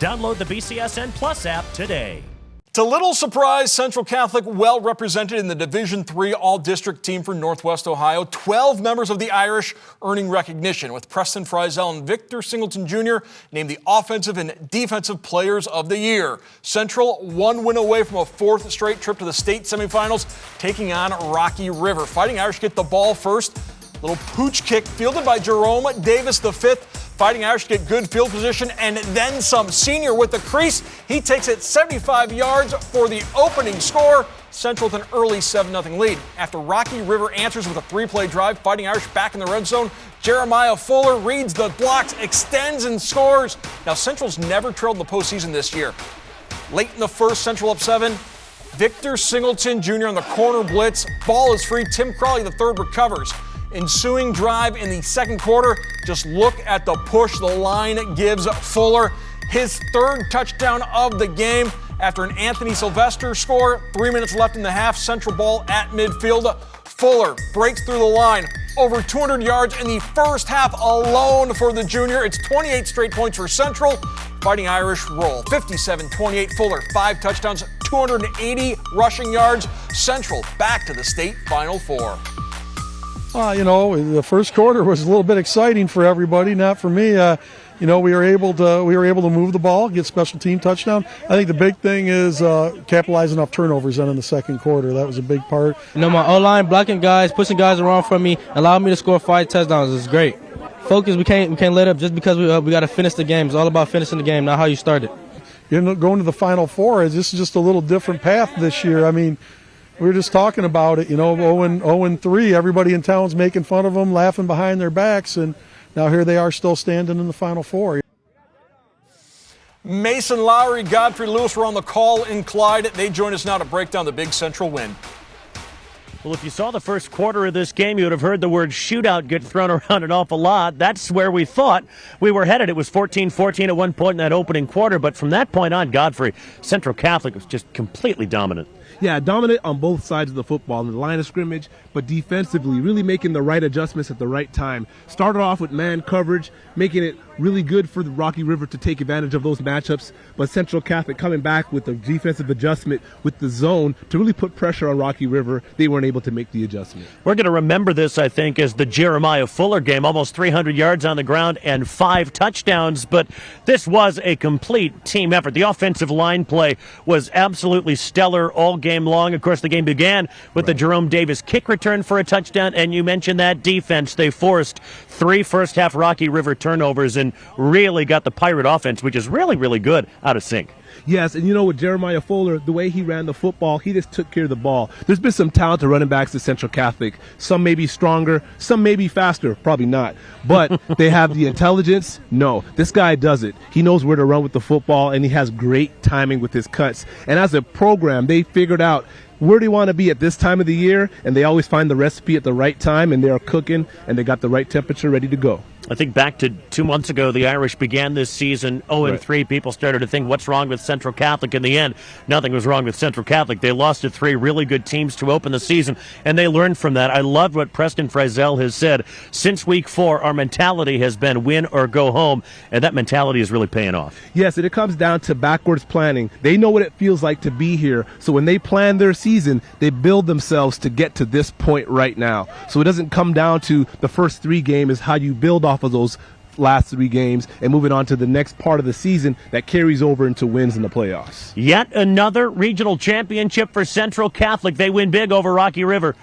Download the BCSN Plus app today. To little surprise, Central Catholic well represented in the Division III All-District team for Northwest Ohio. 12 members of the Irish earning recognition, with Preston Friesel and Victor Singleton Jr. named the Offensive and Defensive Players of the Year. Central one win away from a fourth straight trip to the state semifinals, taking on Rocky River. Fighting Irish get the ball first. Little pooch kick fielded by Jerome Davis V. Fighting Irish get good field position and then some. Senior with the crease. He takes it 75 yards for the opening score. Central with an early 7-0 lead. After Rocky River answers with a 3-play drive, Fighting Irish back in the red zone. Jeremiah Fuller reads the blocks, extends and scores. Now Central's never trailed in the postseason this year. Late in the first, Central up 7. Victor Singleton Jr. on the corner blitz. Ball is free. Tim Crawley III recovers. Ensuing drive in the second quarter. Just look at the push the line gives Fuller. His third touchdown of the game after an Anthony Sylvester score. 3 minutes left in the half. Central ball at midfield. Fuller breaks through the line. Over 200 yards in the first half alone for the junior. It's 28 straight points for Central. Fighting Irish roll. 57-28 Fuller. 5 touchdowns, 280 rushing yards. Central back to the state Final Four. The first quarter was a little bit exciting for everybody, not for me. We were able to move the ball, get special team touchdown. I think the big thing is capitalizing off turnovers then in the second quarter. That was a big part. My O-line blocking guys, pushing guys around from me, allowed me to score 5 touchdowns. It's great. Focus, we can't let up just because we got to finish the game. It's all about finishing the game, not how you start it. Going to the Final Four, this is just a little different path this year. We were just talking about it, 0-3. Everybody in town's making fun of them, laughing behind their backs, and now here they are still standing in the Final Four. Mason Lowry, Godfrey Lewis were on the call in Clyde. They join us now to break down the big Central win. Well, if you saw the first quarter of this game, you would have heard the word shootout get thrown around an awful lot. That's where we thought we were headed. It was 14-14 at one point in that opening quarter, but from that point on, Godfrey, Central Catholic was just completely dominant. Yeah, dominant on both sides of the football in the line of scrimmage, but defensively really making the right adjustments at the right time. Started off with man coverage, making it really good for the Rocky River to take advantage of those matchups, but Central Catholic coming back with the defensive adjustment with the zone to really put pressure on Rocky River. They weren't able to make the adjustment. We're going to remember this, I think, as the Jeremiah Fuller game, almost 300 yards on the ground and 5 touchdowns, but this was a complete team effort. The offensive line play was absolutely stellar all game long. Of course, the game began with the Jerome Davis kick return for a touchdown, and you mentioned that defense. They forced 3 first-half Rocky River turnovers and really got the Pirate offense, which is really, really good, out of sync. Yes, and with Jeremiah Fuller, the way he ran the football, he just took care of the ball. There's been some talented running backs at Central Catholic. Some may be stronger, some may be faster, probably not. But they have the intelligence? No. This guy does it. He knows where to run with the football, and he has great timing with his cuts. And as a program, they figured out where do you want to be at this time of the year, and they always find the recipe at the right time, and they are cooking, and they got the right temperature ready to go. I think back to 2 months ago, the Irish began this season 0-3. Right. People started to think, what's wrong with Central Catholic? In the end, nothing was wrong with Central Catholic. They lost to 3 really good teams to open the season, and they learned from that. I loved what Preston Friesel has said. Since week 4, our mentality has been win or go home, and that mentality is really paying off. Yes, and it comes down to backwards planning. They know what it feels like to be here, so when they plan their season, they build themselves to get to this point right now. So it doesn't come down to the first 3 games, is how you build off of those last 3 games and moving on to the next part of the season that carries over into wins in the playoffs. Yet another regional championship for Central Catholic. They win big over Rocky River,